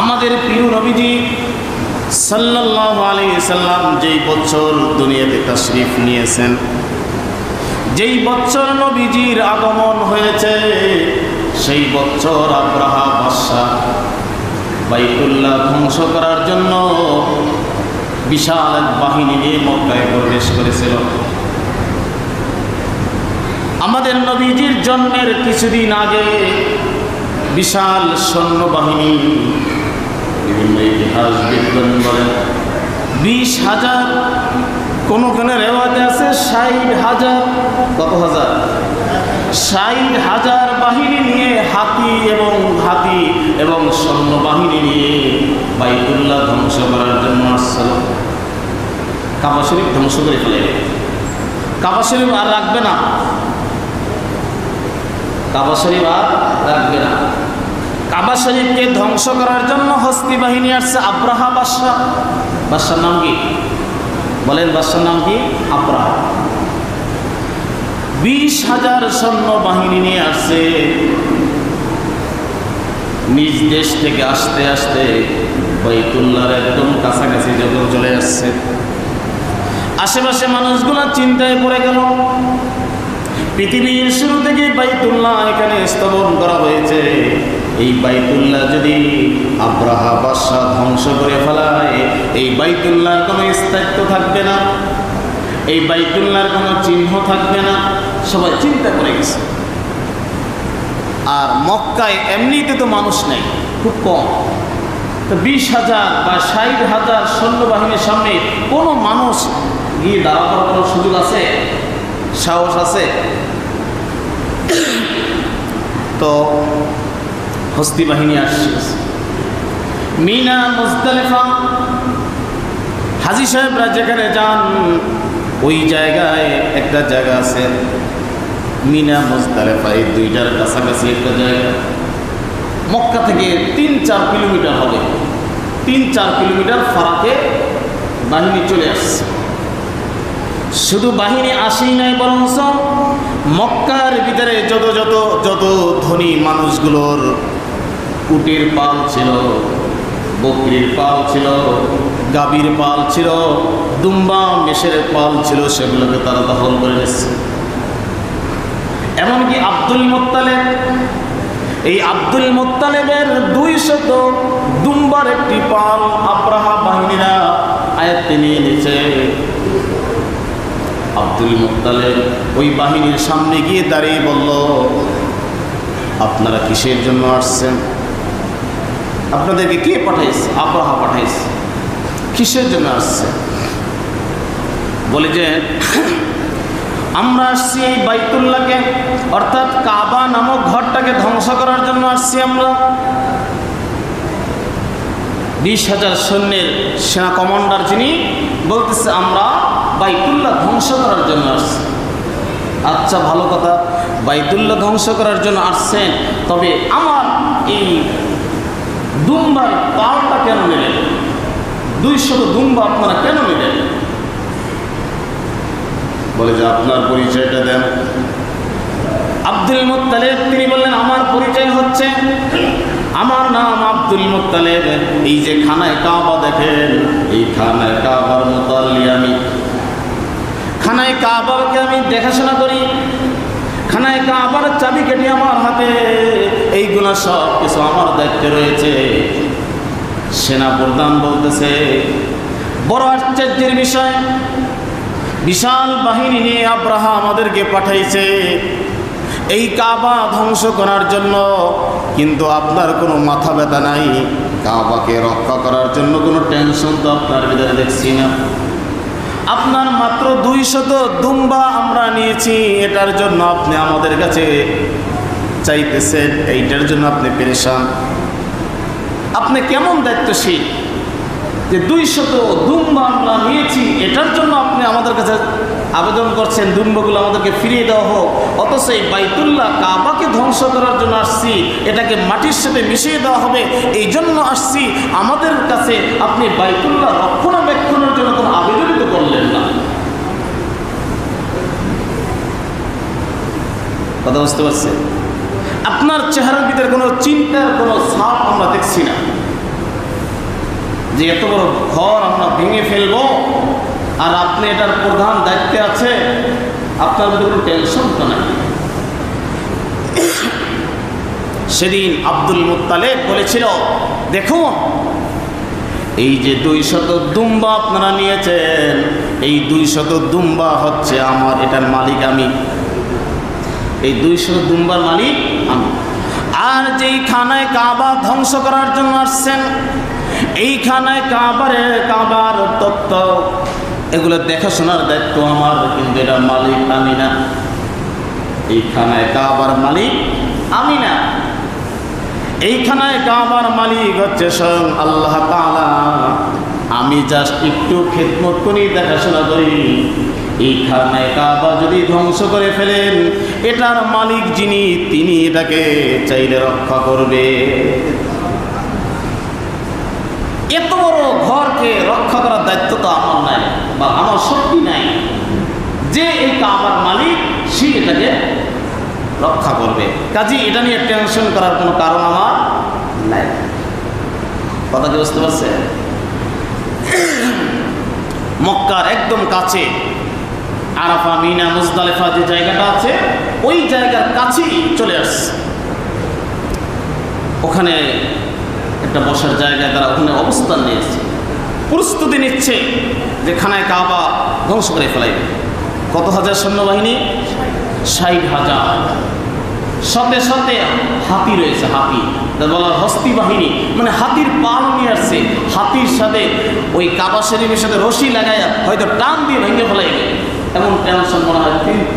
আমাদের প্রিয় নবীজি সাল্লাল্লাহু আলাইহি সাল্লাম যেই বছর দুনিয়াতে তাশরীফ নিয়েছেন, যেই বছর নবীজির আগমন হয়েছে, সেই বছর আব্রাহা বাদশাহ বাইতুল্লাহ ধ্বংস করার জন্য বিশাল এক বাহিনী নিয়ে মক্কায় প্রবেশ করেছিল। আমাদের নবীজির জন্মের কিছুদিন আগে বিশাল সৈন্যবাহিনী, বিভিন্ন ইতিহাসবিদগণ বলেন 20,000, কোন রেওয়াতে আছে 60,000, কত হাজার, 60,000 বাহিনী নিয়ে হাতি এবং সৈন্যবাহিনী নিয়ে বাইতুল্লাহ ধ্বংস করার জন্য আসছিল। কাবা শরীফ ধ্বংস করে ফেলে, কাবা শরীফ আর রাখবে না, কাবা শরীফ আর রাখবে না। কাবা শরীফকে ধ্বংস করার জন্য হস্তি বাহিনী আসছে। আব্রাহা বাদশাহ, বাদশার নাম কি বলেন? বাদশার নাম কি? আব্রাহা। 20,000 সৈন্য বাহিনী নিয়ে আসছে। নিজ দেশ থেকে আসতে আসতে বাইতুল্লাহর একদম কাছাকাছি যখন চলে আসছে, আশেপাশে মানুষগুলো চিন্তায় পড়ে গেল। পৃথিবীর শুরু থেকে বাইতুল্লাহ এখানে স্থাপন করা হয়েছে, এই বাইতুল্লাহ যদি আব্রাহা বাদশাহ ধ্বংস করে ফেলায়, এই বাইতুল্লাহর কোনো স্থায়িত্ব থাকবে না, এই বাইতুল্লাহর কোনো চিহ্ন থাকবে না। সবাই চিন্তা করে গেছে। আর মক্কায় এমনিতে তো মানুষ নেই, খুব কম। তো 20,000 বা 60,000 সৈন্যবাহিনীর সামনে কোনো মানুষ গিয়ে দাঁড়াবার কোনো সুযোগ আছে? সাহস আছে? তো হস্তি বাহিনী আসছে। মিনা, মুজদালিফা, হাজী সাহেবরা যেখানে যান ওই জায়গায় একটা জায়গা আছে মিনা মুজদালিফা, এই দুইটার কাছাকাছি একটা জায়গা। মক্কা থেকে 3-4 কিলোমিটার হবে, 3-4 কিলোমিটার ফারাকে বাহিনী চলে আসছে। শুধু বাহিনী আসেই নাই, বরং মক্কার ভিতরে যত ধনী মানুষগুলোর উটের পাল ছিল, বকরির পাল ছিল, গাভীর পাল ছিল, দুম্বা মেষের পাল ছিল, সেগুলোকে তারা দখল করে নিচ্ছে। এমনকি আব্দুল মুত্তালিব, এই আব্দুল মুত্তালিবের 200 দুম্বার একটি পাল আব্রাহা বাহিনীরা আয়ত্তে নিয়ে নিচ্ছে। আব্দুল মুত্তালিব ওই বাহিনীর সামনে গিয়ে দাঁড়িয়ে বলল, আপনারা কিসের জন্য আসছেন? আপনাদেরকে কে পাঠাইছে? আব্রাহা পাঠাইছে। কিসের জন্য আসছে? বলে যে আমরা আসছি এই বাইতুল্লাহকে, অর্থাৎ কাবা নামক ঘরটাকে ধ্বংস করার জন্য আসছি। আমরা 20,000 সৈন্যের সেনা কমান্ডার যিনি বলতেছে আমরা বাইতুল্লাহ ধ্বংস করার জন্য আসছি। আচ্ছা, ভালো কথা, বাইতুল্লাহ ধ্বংস করার জন্য আসছেন, তবে আমার এই দুম্বার পালটা কেন নিলেন? 200 দুম্বা আপনারা কেন নিলেন? বলে যে আপনার পরিচয়টা দেন। আব্দুল মুত্তালিব তিনি বললেন, আমার পরিচয় হচ্ছে, আমার নাম আব্দুল মুত্তালিব। এই যে খানায় কাবা দেখেন, এই খানায় কাবার মুতাল্লি আমি। খানায় কাবাকে আমি দেখাশোনা করি, খানায় কাবার চাবি কেটে আমার হাতে, এইগুলো সব কিছু আমার দায়িত্বে রয়েছে। সেনা প্রধান বলতেছে, বড় আশ্চর্যের বিষয়, বিশাল বাহিনী নিয়ে আব্রাহা আমাদেরকে পাঠাইছে এই কাবা ধ্বংস করার জন্য, কিন্তু আপনার কোনো মাথা ব্যথা নাই, কাবাকে রক্ষা করার জন্য কোনো টেনশন তো আপনার ভিতরে দেখছি না। আপনার মাত্র 200 দুম্বা আমরা নিয়েছি, এটার জন্য আপনি আমাদের কাছে চাইতেছেন, এইটার জন্য আপনি পেরেশান। আপনি কেমন দায়িত্বশীল যে 200 দুম্বা আমরা নিয়েছি, এটার জন্য আপনি আমাদের কাছে আবেদন করছেন দুম্বাগুলো আমাদেরকে ফিরিয়ে দেওয়া হোক, অথচ এই বাইতুল্লাহ কাবাকে ধ্বংস করার জন্য আসছি, এটাকে মাটির সাথে মিশিয়ে দেওয়া হবে, এই জন্য আসছি। আমাদের কাছে আপনি বাইতুল্লাহ রক্ষণাবেক্ষণের জন্য কোনো আবেদনই তো করলেন না। কথা বুঝতে পারছেন? আপনার চেহারার ভিতরে কোনো চিন্তার কোনো ছাপ আমরা দেখছি না। যে এত বড় ঘর আমরা ভেঙে ফেলবো, আর আপনি এটার প্রধান দায়িত্বে আছে, আপনার মধ্যে কোনো টেনশন তো নাই। সেদিন আব্দুল মুত্তালিব বলেছিল, দেখুন এই যে 200 দুম্বা আপনারা নিয়েছেন, এই 200 দুম্বা হচ্ছে আমার, এটার মালিক আমি, এই 200 দুম্বার মালিক আমি। আর যেই খানায় কাবা ধ্বংস করার জন্য আসছেন, এই খানায় কাবার তত্ত্ব এগুলো দেখাশোনার দায়িত্ব আমার, কিন্তু এটার মালিক আমি না। এই খানায় কাবার মালিক আমি না, এইখানায় কাবার মালিক হচ্ছে স্বয়ং আল্লাহ তাআলা। আমি জাস্ট একটু খেদমত করি, দেখাশোনা করি। এইখানে কাবা যদি ধ্বংস করে ফেলেন, এটার মালিক যিনি, তিনি এটাকে চাইলে রক্ষা করবে। এত বড় ঘরকে রক্ষা করার দায়িত্ব তো আমার নাই, বা আমার শক্তি নাই যে এই কাবার মালিক সে এটাকে রক্ষা করবে। কাজে এটা নিয়ে টেনশন করার কোনো কারণ আমার নাই। কথা কি বুঝতে পারছে? মক্কার একদম কাছে আরাফা, মিনা, মুজদালিফা যে জায়গাটা আছে, ওই জায়গার কাছেই চলে আসছে। ওখানে একটা বসার জায়গায় তারা ওখানে অবস্থান নিয়েছে, প্রস্তুতি নিচ্ছে যে খানায় কাবা ধ্বংস করে ফেলাইবে। কত হাজার সৈন্যবাহিনী? 60,000। সাথে সাথে হাতি রয়েছে, হাতি বলা হস্তি বাহিনী, মানে হাতির পাল নিয়ে আসছে। হাতির সাথে ওই কাবা শরীফের সাথে রশি লাগাইয়া হয়তো টান দিয়ে ভেঙে ফেলাইবে, এমন টেনশন মনে হয়,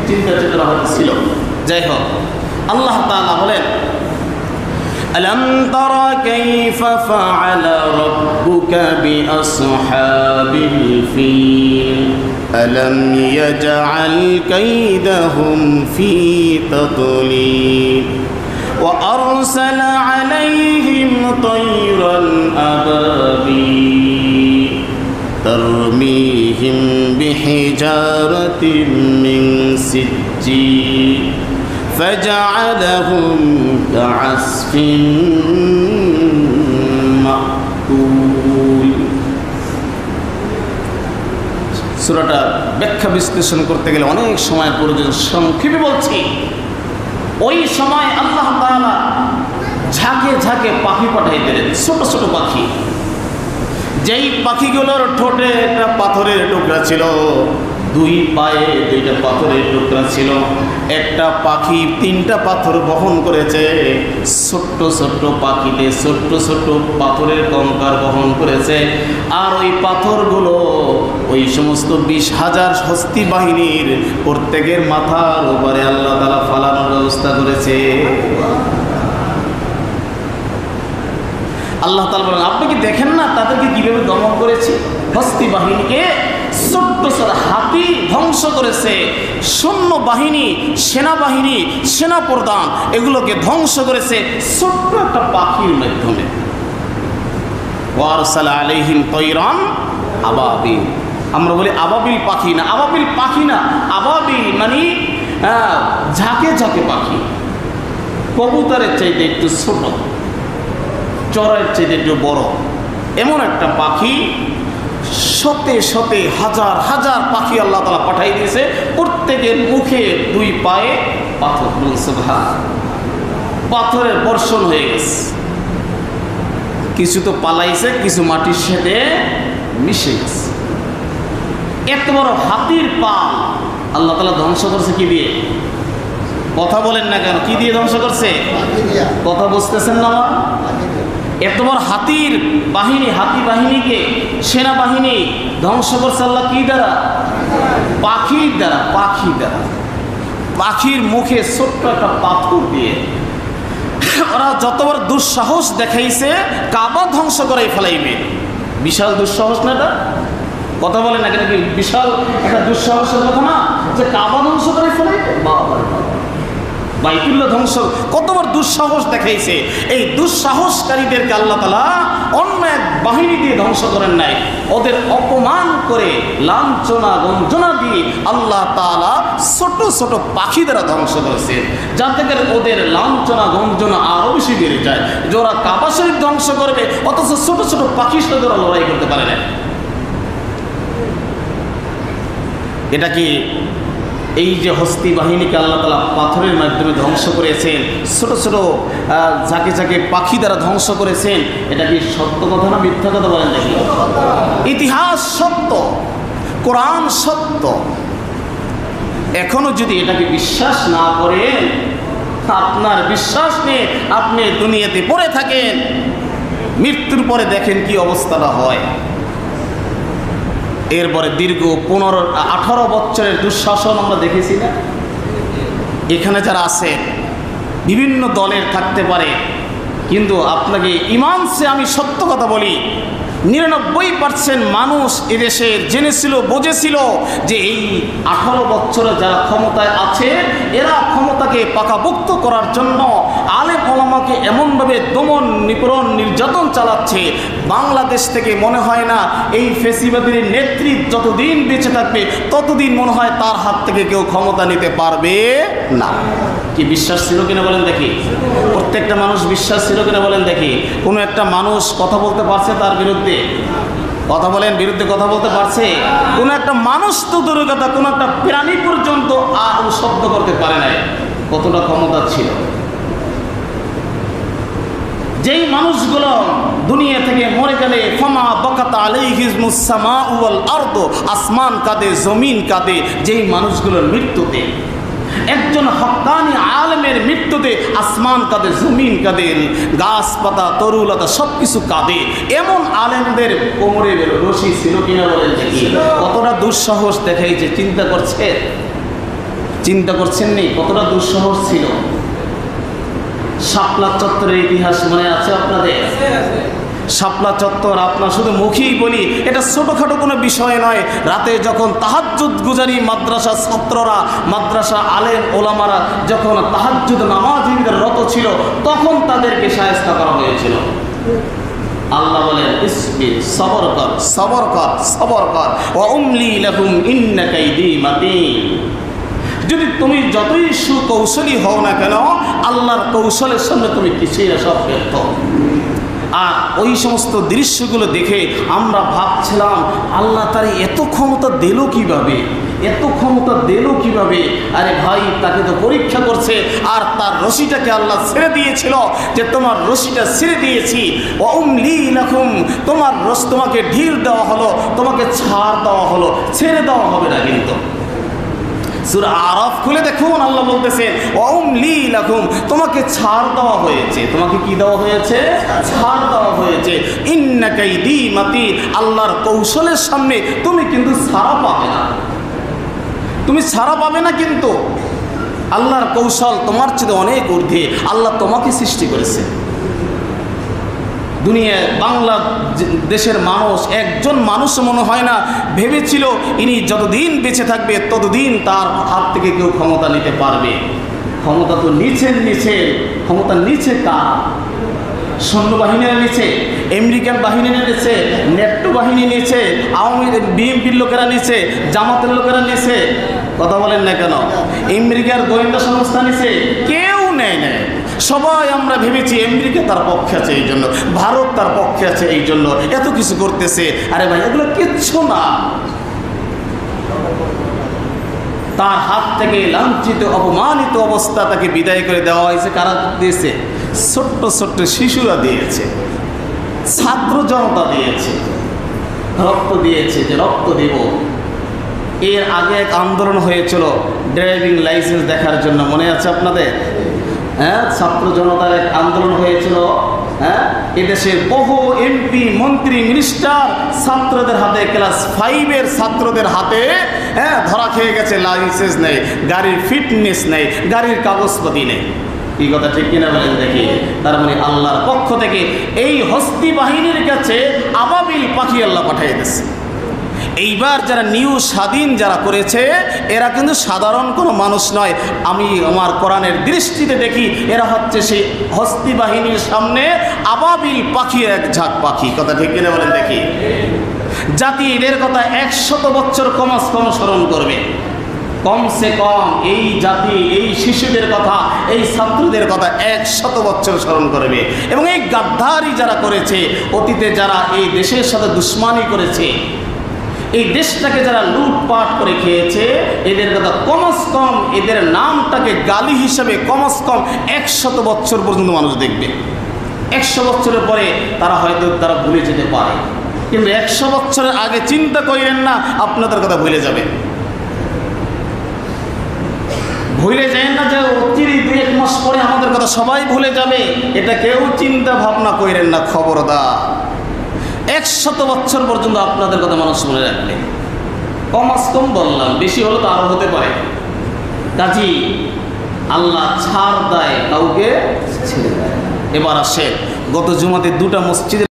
চিন্তা চেতনা হয়তো ছিল। যাই হোক, আল্লাহ তাআলা বলেন, ألم تر كيف فعل ربك بأصحاب الفيل ألم يجعل كيدهم في تضليل وأرسل عليهم طيرا أبابيل ترميهم بحجارة من سجيل فجعلهم كعصف مأكول। সূরাটা ব্যাখ্যা বিশ্লেষণ করতে গেলে অনেক সময় প্রয়োজন, সংক্ষেপে বলছি। ওই সময় আল্লাহ তাআলা ঝাঁকে ঝাঁকে পাখি পাঠাই দিলেন, ছোট ছোট পাখি। যেই পাখিগুলোর ঠোঁটে একটা পাথরের টুকরা ছিল, 2 পায়ে 2টা পাথরের টুকরা ছিল। একটা পাখি 3টা পাথর বহন করেছে। ছোট্ট ছোট্ট পাখিতে ছোট্ট ছোট্ট পাথরের কঙ্কার বহন করেছে। আর ওই পাথরগুলো ওই সমস্ত 20,000 হস্তি বাহিনীর প্রত্যেকের মাথার উপরে আল্লাহ তাআলা ফালানোর ব্যবস্থা করেছে। আল্লাহ তাআলা বলেন, আপনি কি দেখেন না তাদেরকে কিভাবে দমন করেছে? হস্তি বাহিনীকে ছোট্ট ছোট হাতি ধ্বংস করেছে, সৈন্য বাহিনী, সেনাবাহিনী, সেনা প্রধান এগুলোকে ধ্বংস করেছে ছোট্ট একটা পাখির মাধ্যমে। ওয়ারসালা আলাইহিম তায়রান আবাবিল। আমরা বলি আবাবিল পাখি না, আবাবিল পাখি না, আবাবিল মানে ঝাঁকে ঝাঁকে পাখি। কবুতরের চাইতে একটু ছোট, চড়াইয়ের চাইতে একটু বড়, এমন একটা পাখি। শতে শতে হাজার হাজার পাখি আল্লাহ তাআলা পাঠাই দিয়েছে, প্রত্যেকের মুখে 2 পায়ে পাথর। পাথরের বর্ষণ হয়ে গেছে। কিছু তো পালাইছে, কিছু মাটির সাথে মিশে গেছে। এত বড় হাতির পা আল্লাহ তাআলা ধ্বংস করছে কি দিয়ে? কথা বলেন না কেন? কি দিয়ে ধ্বংস করছে? কথা বুঝতেছেন না? এত বড় হাতির বাহিনী, হাতি বাহিনীকে, সেনাবাহিনী ধ্বংস করছে আল্লাহ কি দ্বারা? পাখির দ্বারা। পাখির দ্বারা, পাখির মুখে ছোট্ট একটা পাথর দিয়ে। ওরা যতবার দুঃসাহস দেখাইছে কাবা ধ্বংস করে ফেলাইবে। বিশাল দুঃসাহস না এটা? কথা বলে না কেন? বিশাল একটা দুঃসাহসের কথা না যে কাবা ধ্বংস করে ফেলাইবে? বাবা বাইতুল্লাহ ধ্বংস কতবার দুঃসাহস দেখাইছে। এই দুঃসাহসকারীদেরকে আল্লাহ তাআলা অন্য এক বাহিনী দিয়ে ধ্বংস করেন নাই, ওদের অপমান করে লাঞ্ছনা গঞ্জনা দিয়ে আল্লাহ তাআলা ছোট ছোট পাখি দ্বারা ধ্বংস করেছেন, যাতে করে ওদের লাঞ্ছনা গঞ্জনা আরো বেশি বেড়ে যায়। যে ওরা কাবা শরীফ ধ্বংস করবে, অথচ ছোট ছোট পাখির সাথে ওরা লড়াই করতে পারে না। এটা কি এই যে হস্তি বাহিনীকে আল্লাহ তাআলা পাথরের মাধ্যমে ধ্বংস করেছেন, ছোট ছোট ঝাঁকে ঝাঁকে পাখি দ্বারা ধ্বংস করেছেন, এটা কি সত্য কথা না মিথ্যা কথা বলেন দেখি? ইতিহাস সত্য, কোরআন সত্য। এখনো যদি এটাকে বিশ্বাস না করেন, আপনার বিশ্বাস নিয়ে আপনি দুনিয়াতে পড়ে থাকেন, মৃত্যুর পরে দেখেন কি অবস্থাটা হয়। এরপরে দীর্ঘ 18 বছরের দুঃশাসন আমরা দেখেছি না? এখানে যারা আছে বিভিন্ন দলের থাকতে পারে, কিন্তু আপনাকে ইমান সে আমি সত্য কথা বলি, 99% মানুষ এদেশে জেনেছিল, বুঝেছিল যে এই 18 বছরে যারা ক্ষমতায় আছে এরা ক্ষমতাকে পাকাপোক্ত করার জন্য আলেম ওলামাকে এমনভাবে দমন নিপীড়ন নির্যাতন চালাচ্ছে, বাংলাদেশ থেকে মনে হয় না এই ফ্যাসিবাদের নেত্রী যতদিন বেঁচে থাকবে ততদিন মনে হয় তার হাত থেকে কেউ ক্ষমতা নিতে পারবে না। কি বিশ্বাস ছিল কিনা বলেন দেখি? প্রত্যেকটা মানুষ বিশ্বাস ছিল কিনা বলেন দেখি? কোনো একটা মানুষ কথা বলতে পারছে তার বিরুদ্ধে? কথা বলেন, বিরুদ্ধে কথা বলতে পারছে? কোন একটা মানুষ তো দূরের কথা, কোন একটা প্রাণী পর্যন্ত আর শব্দ করতে পারে নাই। কতটা ক্ষমতা ছিল! যেই মানুষগুলো দুনিয়া থেকে মরে গেলে ফামা বাকাত আলাইহিস সামাউ ওয়াল আরদ, আসমান কাঁদে, জমিন কাঁদে যেই মানুষগুলোর মৃত্যুতে। একজন হক্কানি আলেমের মৃত্যুতে আসমান কাঁদে, জমিন কাঁদে, গাছপাতা তরুলতা সব কিছু কাঁদে। এমন আলেমদের কোমরে রশি ছিল কিনা বলেন দেখি? কতটা দুঃসাহস দেখাইছে, চিন্তা করছেন? চিন্তা করছেন নি কতটা দুঃসাহস ছিল? শাপলা চত্বরের ইতিহাস মনে আছে আপনাদের? শাপলা চত্বর আপনার শুধু মুখেই বলি, এটা ছোটোখাটো কোনো বিষয় নয়। রাতে যখন তাহাজ্জুদ গুজারি মাদ্রাসা ছাত্ররা, মাদ্রাসা আলেম ওলামারা যখন তাহাজ্জুদ নামাজীদের রত ছিল, তখন তাদেরকে শায়েস্তা করা হয়েছিল। আল্লাহ বলেন ইসবির, সবর কর, সবর কর, সবর কর, ওয়া উমলি লাহুম ইন্না কাইদি মাতিন। যদি তুমি যতই সুকৌশলী হও না কেন, আল্লাহর কৌশলের সামনে তুমি কিছুই না, সব ব্যর্থ। আর ওই সমস্ত দৃশ্যগুলো দেখে আমরা ভাবছিলাম আল্লাহ তার এত ক্ষমতা দিল কিভাবে, এত ক্ষমতা দিল কিভাবে? আরে ভাই, তাকে তো পরীক্ষা করছে, আর তার রশিটাকে আল্লাহ ছেড়ে দিয়েছিল যে তোমার রশিটা ছেড়ে দিয়েছি, ওয়াউমলি লাকুম, তোমার রশ তোমাকে ঢিল দেওয়া হলো, তোমাকে ছাড় দেওয়া হলো, ছেড়ে দেওয়া হবে না। কিন্তু সূরা আরাফ খুলে দেখুন, আল্লাহ বলতেছেন ওয়াউমলি লাকুম, তোমাকে ছাড় দেওয়া হয়েছে। তোমাকে কি দেওয়া হয়েছে? ছাড় দেওয়া হয়েছে। ইন্না কাইদি মাতিন, আল্লাহর কৌশলের সামনে তুমি কিন্তু ছাড়া পাবে না, তুমি ছাড়া পাবে না। কিন্তু আল্লাহর কৌশল তোমার চেয়ে অনেক ঊর্ধ্বে। আল্লাহ তোমাকে সৃষ্টি করেছে। দুনিয়ায় বাংলাদেশের মানুষ একজন মানুষ মনে হয় না ভেবেছিল ইনি যতদিন বেঁচে থাকবে ততদিন তার হাত থেকে কেউ ক্ষমতা নিতে পারবে। ক্ষমতা তো নিচের নিচে, ক্ষমতা নিচে কার? সৈন্যবাহিনীর নিচে, আমেরিকান বাহিনীর নিচে, নেটো বাহিনী নিচে, আওয়ামী বিএনপির লোকেরা নিচে, জামাতের লোকেরা নিচে। কথা বলেন না কেন? আমেরিকার গোয়েন্দা সংস্থা নিচে, কেউ নেয় না। সবাই আমরা ভেবেছি আমেরিকা তার পক্ষে আছে এই জন্য, ভারত তার পক্ষে আছে এই জন্য এত কিছু করতেছে। আরে ভাই, এগুলো কিচ্ছু না। তার হাত থেকে লাঞ্ছিত অপমানিত অবস্থা তাকে বিদায় করে দেওয়া হয়েছে। কারা দিয়েছে? ছোট্ট ছোট্ট শিশুরা দিয়েছে, ছাত্র জনতা দিয়েছে, রক্ত দিয়েছে যে রক্ত দেব। এর আগে এক আন্দোলন হয়েছিল ড্রাইভিং লাইসেন্স দেখার জন্য, মনে আছে আপনাদের? হ্যাঁ, ছাত্র জনতার এক আন্দোলন হয়েছিল। হ্যাঁ, এদেশের বহু এমপি, মন্ত্রী, মিনিস্টার ছাত্রদের হাতে, ক্লাস 5-এর ছাত্রদের হাতে ধরা খেয়ে গেছে। লাইসেন্স নেই, গাড়ির ফিটনেস নেই, গাড়ির কাগজপাতি নেই। কি কথা ঠিক কিনা বলেন দেখি? তার মানে আল্লাহর পক্ষ থেকে এই হস্তি বাহিনীর কাছে আবাবিল পাখি আল্লাহ পাঠিয়ে দিচ্ছে। এইবার যারা নিউ স্বাধীন যারা করেছে এরা কিন্তু সাধারণ কোনো মানুষ নয়। আমি আমার কোরআনের দৃষ্টিতে দেখি এরা হচ্ছে সেই হস্তি বাহিনীর সামনে আবাবিল পাখির এক ঝাঁক পাখি। কথা ঠিক কিনা বলেন দেখি? জাতি এদের কথা 100 বছর কমাস কম স্মরণ করবে, কমসে কম এই জাতি, এই শিশুদের কথা, এই ছাত্রদের কথা 100 বছর স্মরণ করবে। এবং এই গাদ্দারি যারা করেছে, অতীতে যারা এই দেশের সাথে দুশ্মনী করেছে, এই দেশটাকে যারা লুটপাট করে খেয়েছে, এদের কথা কমস কম এদের নামটাকে গালি হিসাবে কমস কম 100 বছর পর্যন্ত মানুষ দেখবে। 100 বছরের পরে তারা হয়তো তারা ভুলে যেতে পারে, কিন্তু 100 বছরের আগে চিন্তা করেন না আপনাদের কথা ভুলে যাবে। ভুলে যায় না যে অচিরে 2-1 মাস পরে আমাদের কথা সবাই ভুলে যাবে, এটা কেউ চিন্তা ভাবনা করেন না। খবরদার, 100 বছর পর্যন্ত আপনাদের কথা মানুষ মনে রাখবে। কমাস কম বললাম, বেশি হলে তো আরো হতে পারে। কাজী আল্লাহ ছাড় দেয়, কাউকে ছেড়ে দেয়। এবার আসে গত জুমাতে 2টা মসজিদের